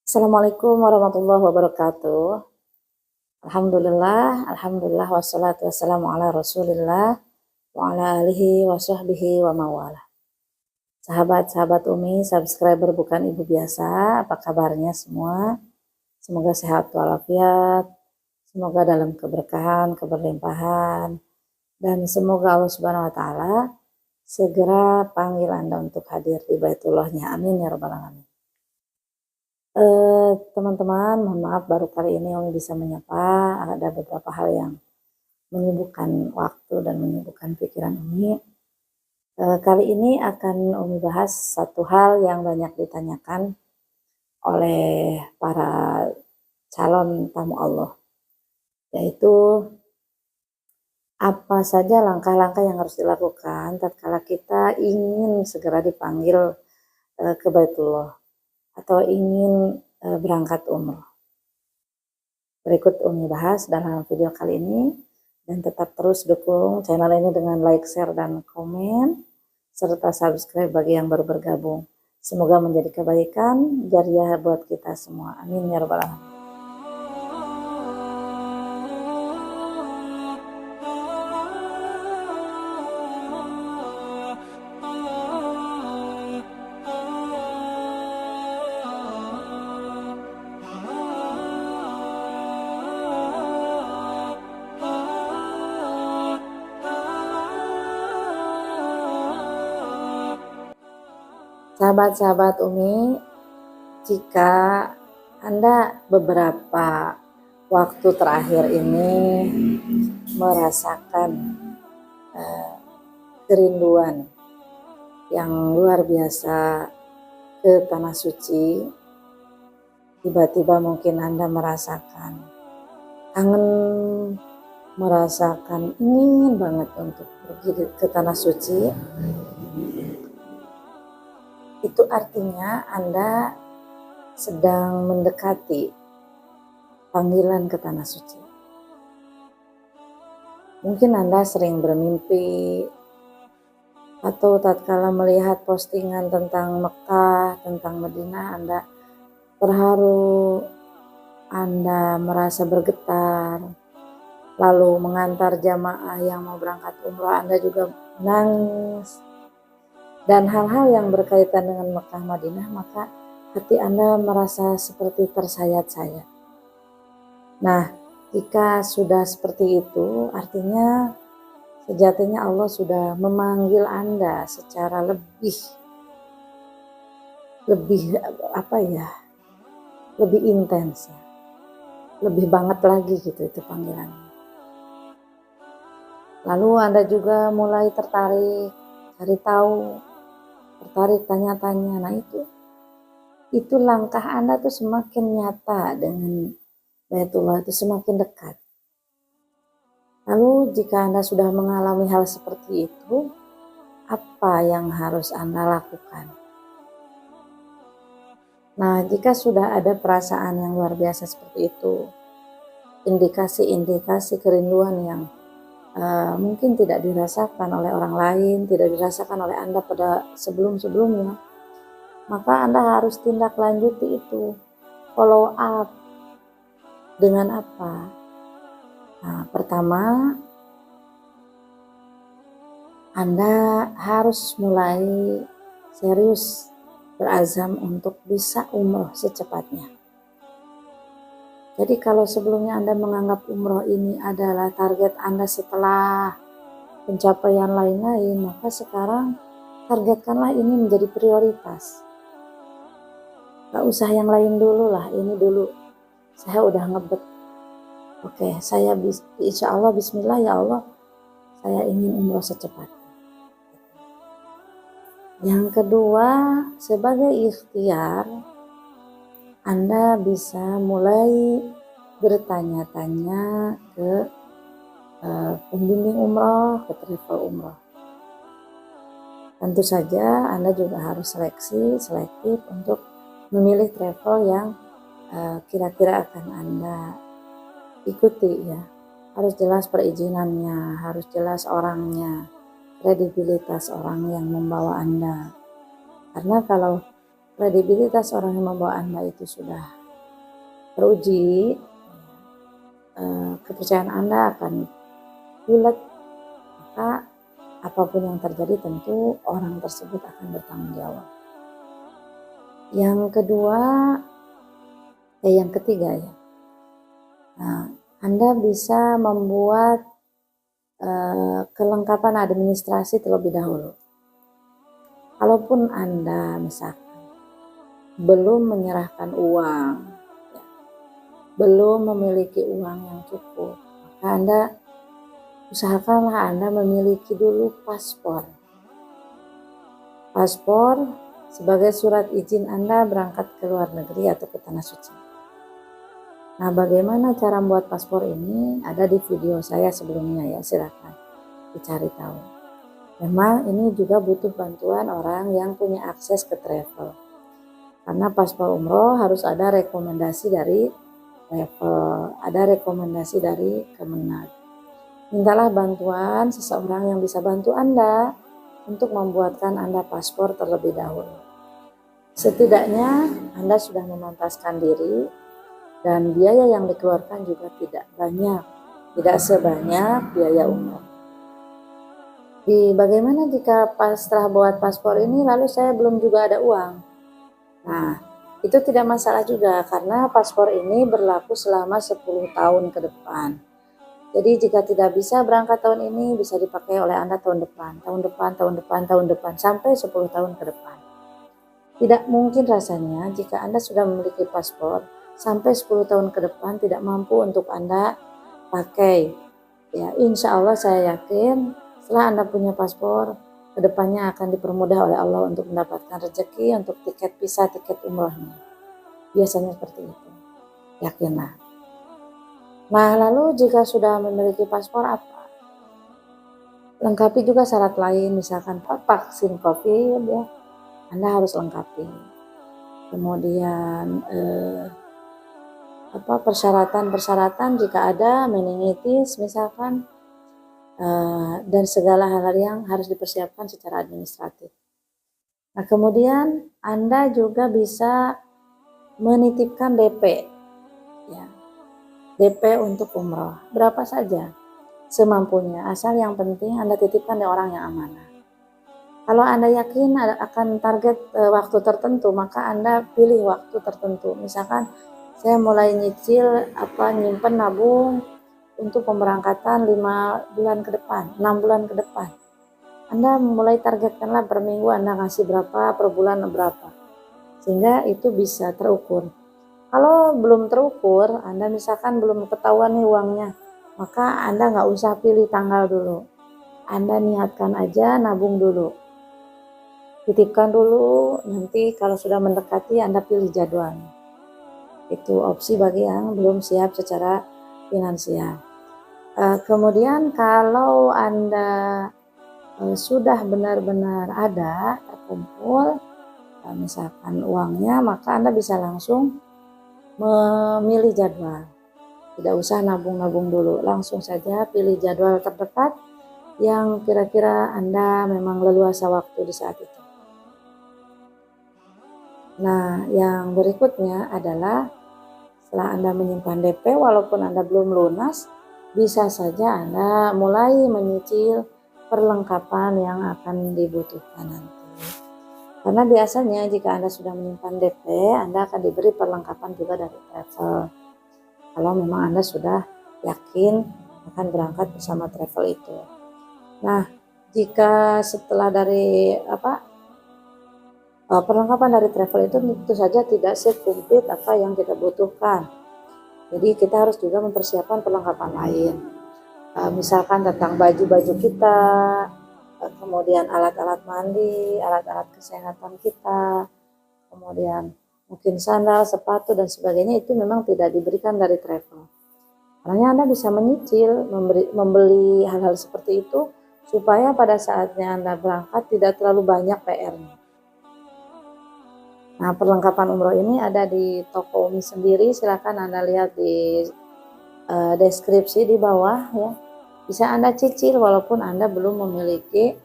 Assalamualaikum warahmatullahi wabarakatuh. Alhamdulillah, wassalatu wassalamu ala Rasulillah wa ala alihi wa sahbihi wa mawala. Sahabat-sahabat Umi, subscriber bukan ibu biasa, apa kabarnya semua? Semoga sehat walafiat, semoga dalam keberkahan, keberlimpahan, dan semoga Allah Subhanahu wa taala segera panggil Anda untuk hadir di Baitullahnya. Amin ya rabbal alamin. Teman-teman, mohon maaf baru kali ini Umi bisa menyapa. Ada beberapa hal yang menyibukkan waktu dan menyibukkan pikiran Umi. Kali ini akan Umi bahas satu hal yang banyak ditanyakan oleh para calon tamu Allah, yaitu apa saja langkah-langkah yang harus dilakukan tatkala kita ingin segera dipanggil ke Baitullah atau ingin berangkat umroh. Berikut Umi bahas dalam video kali ini, dan tetap terus dukung channel ini dengan like, share, dan komen, serta subscribe bagi yang baru bergabung. Semoga menjadi kebaikan jariah buat kita semua. Amin ya rabbal alamin. Sahabat-sahabat Umi, jika Anda beberapa waktu terakhir ini merasakan kerinduan yang luar biasa ke Tanah Suci, tiba-tiba mungkin Anda merasakan kangen, merasakan ingin banget untuk pergi ke Tanah Suci, itu artinya Anda sedang mendekati panggilan ke Tanah Suci. Mungkin Anda sering bermimpi atau tatkala melihat postingan tentang Mekah, tentang Madinah, Anda terharu, Anda merasa bergetar, lalu mengantar jamaah yang mau berangkat umroh, Anda juga menangis, dan hal-hal yang berkaitan dengan Mekah Madinah, maka hati Anda merasa seperti tersayat-sayat. Nah, jika sudah seperti itu, artinya sejatinya Allah sudah memanggil Anda secara lebih lebih intens, ya. Lebih banget lagi gitu itu panggilannya. Lalu Anda juga mulai tertarik, cari tahu, tertarik tanya-tanya. Nah, itu langkah Anda tuh semakin nyata dengan Baitullah, itu semakin dekat. Lalu jika Anda sudah mengalami hal seperti itu, apa yang harus Anda lakukan? Nah, jika sudah ada perasaan yang luar biasa seperti itu, indikasi-indikasi kerinduan yang mungkin tidak dirasakan oleh orang lain, tidak dirasakan oleh Anda pada sebelum-sebelumnya, maka Anda harus tindak lanjuti itu, follow up. Dengan apa? Nah, pertama, Anda harus mulai serius berazam untuk bisa umroh secepatnya. Jadi kalau sebelumnya Anda menganggap umroh ini adalah target Anda setelah pencapaian lain-lain, maka sekarang targetkanlah ini menjadi prioritas. Gak usah yang lain dulu lah, ini dulu. Saya udah ngebet. Oke, saya insya Allah, bismillah ya Allah, saya ingin umroh secepatnya. Yang kedua, sebagai ikhtiar, Anda bisa mulai bertanya-tanya ke pembimbing umroh, ke travel umroh. Tentu saja Anda juga harus selektif untuk memilih travel yang kira-kira akan Anda ikuti, ya. Harus jelas perizinannya, harus jelas orangnya, kredibilitas orang yang membawa Anda. Karena kalau kredibilitas orang yang membawa Anda itu sudah teruji, kepercayaan Anda akan bulat, maka apapun yang terjadi tentu orang tersebut akan bertanggung jawab. Yang ketiga ya. Nah, Anda bisa membuat kelengkapan administrasi terlebih dahulu. Kalaupun Anda misalkan belum menyerahkan uang, ya, belum memiliki uang yang cukup, maka Anda usahakanlah Anda memiliki dulu paspor. Paspor sebagai surat izin Anda berangkat ke luar negeri atau ke tanah suci. Nah, bagaimana cara membuat paspor ini? Ada di video saya sebelumnya ya, silakan dicari tahu. Memang ini juga butuh bantuan orang yang punya akses ke travel. Karena paspor umroh harus ada rekomendasi dari travel, ada rekomendasi dari Kemenag. Mintalah bantuan seseorang yang bisa bantu Anda untuk membuatkan Anda paspor terlebih dahulu. Setidaknya Anda sudah memantaskan diri dan biaya yang dikeluarkan juga tidak banyak, tidak sebanyak biaya umroh. Bagaimana jika setelah buat paspor ini lalu saya belum juga ada uang? Nah, itu tidak masalah juga karena paspor ini berlaku selama 10 tahun ke depan. Jadi jika tidak bisa berangkat tahun ini bisa dipakai oleh Anda tahun depan, sampai 10 tahun ke depan. Tidak mungkin rasanya jika Anda sudah memiliki paspor sampai 10 tahun ke depan tidak mampu untuk Anda pakai. Ya, insya Allah saya yakin setelah Anda punya paspor, kedepannya akan dipermudah oleh Allah untuk mendapatkan rezeki untuk tiket visa, tiket umrohnya. Biasanya seperti itu. Yakinlah. Nah, lalu jika sudah memiliki paspor apa? Lengkapi juga syarat lain, misalkan vaksin COVID ya, Anda harus lengkapi. Kemudian persyaratan jika ada meningitis misalkan, dan segala hal yang harus dipersiapkan secara administratif. Nah, kemudian Anda juga bisa menitipkan DP, ya, DP untuk umroh berapa saja semampunya, asal yang penting Anda titipkan di orang yang amanah. Kalau Anda yakin akan target waktu tertentu, maka Anda pilih waktu tertentu. Misalkan saya mulai nyicil nyimpen nabung untuk pemberangkatan 5 bulan ke depan, 6 bulan ke depan. Anda mulai targetkanlah per minggu Anda ngasih berapa, per bulan berapa. Sehingga itu bisa terukur. Kalau belum terukur, Anda misalkan belum ketahuan nih uangnya, maka Anda nggak usah pilih tanggal dulu. Anda niatkan aja nabung dulu. Titipkan dulu, nanti kalau sudah mendekati Anda pilih jadwalnya. Itu opsi bagi yang belum siap secara finansial. Kemudian kalau Anda sudah benar-benar ada terkumpul, misalkan uangnya, maka Anda bisa langsung memilih jadwal. Tidak usah nabung-nabung dulu, langsung saja pilih jadwal terdekat yang kira-kira Anda memang leluasa waktu di saat itu. Nah, yang berikutnya adalah setelah Anda menyimpan DP, walaupun Anda belum lunas, bisa saja Anda mulai menyicil perlengkapan yang akan dibutuhkan nanti. Karena biasanya jika Anda sudah menyimpan DP, Anda akan diberi perlengkapan juga dari travel. Kalau memang Anda sudah yakin akan berangkat bersama travel itu. Nah, jika setelah dari perlengkapan dari travel itu tentu saja tidak sekomplit apa yang kita butuhkan. Jadi kita harus juga mempersiapkan perlengkapan lain. Misalkan tentang baju-baju kita, kemudian alat-alat mandi, alat-alat kesehatan kita, kemudian mungkin sandal, sepatu dan sebagainya itu memang tidak diberikan dari travel. Karena Anda bisa menyicil, membeli hal-hal seperti itu supaya pada saatnya Anda berangkat tidak terlalu banyak PR-nya. Nah, perlengkapan umroh ini ada di toko Umi sendiri, silakan Anda lihat di deskripsi di bawah ya. Bisa Anda cicil walaupun Anda belum memiliki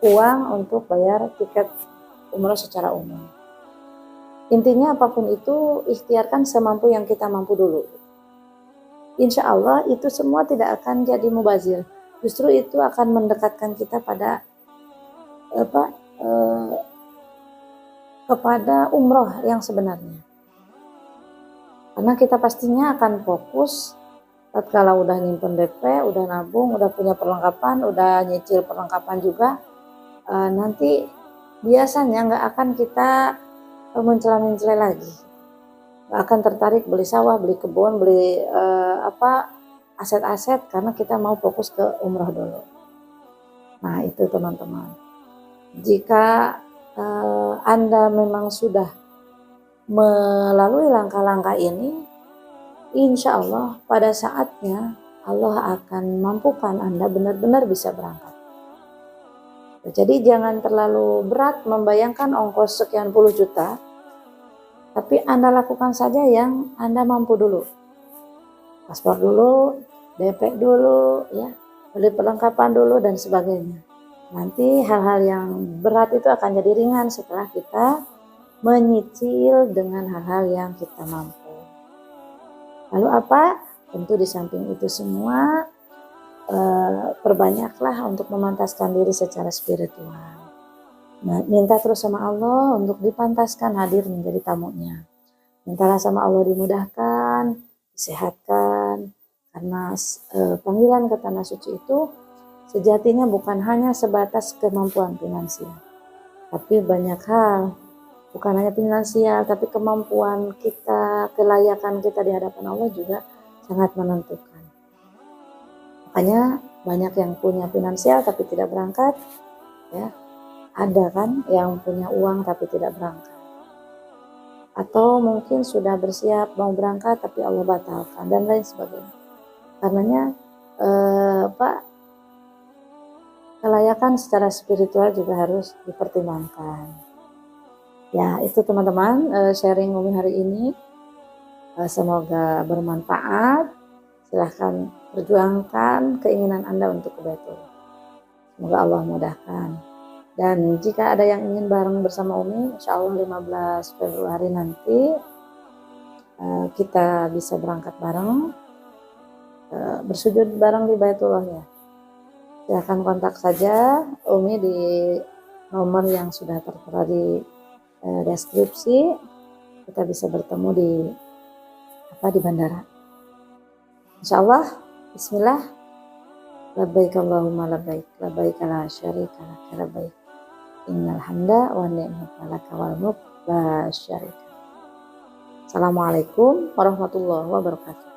uang untuk bayar tiket umroh secara umum. Intinya apapun itu ikhtiarkan semampu yang kita mampu dulu. Insya Allah itu semua tidak akan jadi mubazir. Justru itu akan mendekatkan kita pada kepada umroh yang sebenarnya. Karena kita pastinya akan fokus tatkala udah nyimpen DP, udah nabung, udah punya perlengkapan, udah nyicil perlengkapan juga, nanti biasanya nggak akan kita mencela-mencela lagi, nggak akan tertarik beli sawah, beli kebun, beli aset-aset, karena kita mau fokus ke umroh dulu. Nah itu teman-teman, jika Anda memang sudah melalui langkah-langkah ini, insya Allah pada saatnya Allah akan mampukan Anda benar-benar bisa berangkat. Jadi jangan terlalu berat membayangkan ongkos sekian puluh juta, tapi Anda lakukan saja yang Anda mampu dulu. Paspor dulu, DP dulu, ya, beli perlengkapan dulu dan sebagainya. Nanti hal-hal yang berat itu akan jadi ringan setelah kita menyicil dengan hal-hal yang kita mampu. Lalu apa? Tentu di samping itu semua, perbanyaklah untuk memantaskan diri secara spiritual. Nah, minta terus sama Allah untuk dipantaskan hadir menjadi tamunya. Mintalah sama Allah dimudahkan, disehatkan, karena panggilan ke tanah suci itu sejatinya bukan hanya sebatas kemampuan finansial, tapi banyak hal. Bukan hanya finansial, tapi kemampuan kita, kelayakan kita di hadapan Allah juga sangat menentukan. Makanya banyak yang punya finansial tapi tidak berangkat, ya. Ada kan yang punya uang tapi tidak berangkat. Atau mungkin sudah bersiap mau berangkat tapi Allah batalkan dan lain sebagainya. Karenanya kelayakan secara spiritual juga harus dipertimbangkan. Ya itu teman-teman sharing Umi hari ini, semoga bermanfaat. Silahkan perjuangkan keinginan Anda untuk ke Baitullah, semoga Allah mudahkan. Dan jika ada yang ingin bareng bersama Umi, insya Allah 15 Februari nanti kita bisa berangkat bareng, bersujud bareng di Baitullah ya. Silahkan kontak saja Umi di nomor yang sudah tertera di deskripsi. Kita bisa bertemu di bandara. Insya Allah, Bismillah. Labbaik Allahumma labbaik, labbaik la syarika lak, labbaik. Innal hamda wa ni'mata laka wal mulk la syarika. Assalamualaikum warahmatullahi wabarakatuh.